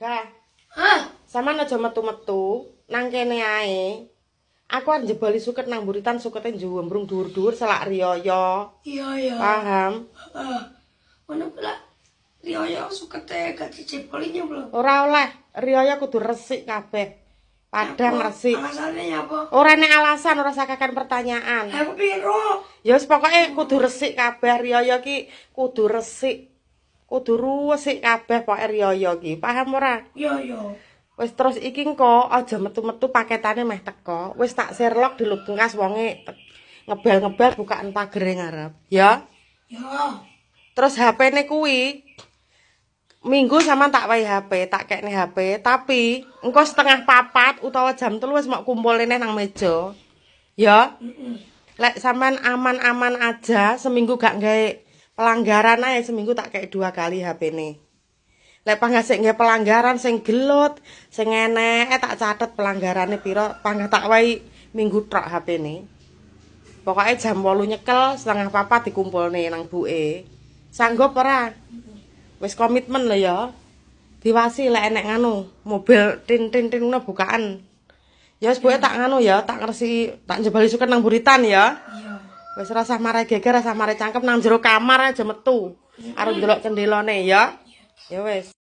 Gah, Hah? sampean aja metu-metu nang kene ae. Aku arep jeboli suket nang buritan sukete njumbrung dhuwur-dhuwur selak riyaya. Iya. Paham? Heeh. Mana pula Rioyo sukete gak dicepolinya belum? Ora oleh, riyaya kudu resik kabeh. Padang Apa? resik. Alasannya apa? Ora nek alasan, ora sakakan pertanyaan. Aku pengen roh. Ya wis pokoke kudu resik kabeh riyaya ki kudu resik. Kudu resik kabeh pokoke riyaya ki. Paham ora? Iya. Wis terus iki engko aja metu-metu paketane meh teko. Wis tak Sherlock dilubengkas wonge ngebel-ngebel bukaan pagere ngarep. Ya. Ya. Terus HP-ne kuwi minggu sama tak wae HP, tak kekne HP, tapi engko setengah 4 utawa jam 3 wis mok kumpulne nang meja. Ya. Lek sampean aman-aman aja, seminggu gak gawe pelanggaran ae, seminggu tak kei 2 kali HP-ne. Lek panggah sik nggih pelanggaran sing gelut, sing enek tak catet pelanggarane pira, panggah tak wae minggu tok HP-ne. Pokoke jam 8 nyekel, setengah 4 dikumpulne nang buke. Sanggup ora? Wis komitmen lho ya. Diwasi lek enek nganu, mobil tin-tin ngono bukaan. Ya wis buke tak nganu ya, tak ngresi, tak njebali suket nang buritan ya. Iya. Wis rasah mare geger, rasah mare cangkem nang jero kamar aja metu. Arep ndelok cendelane ya. Ya wis.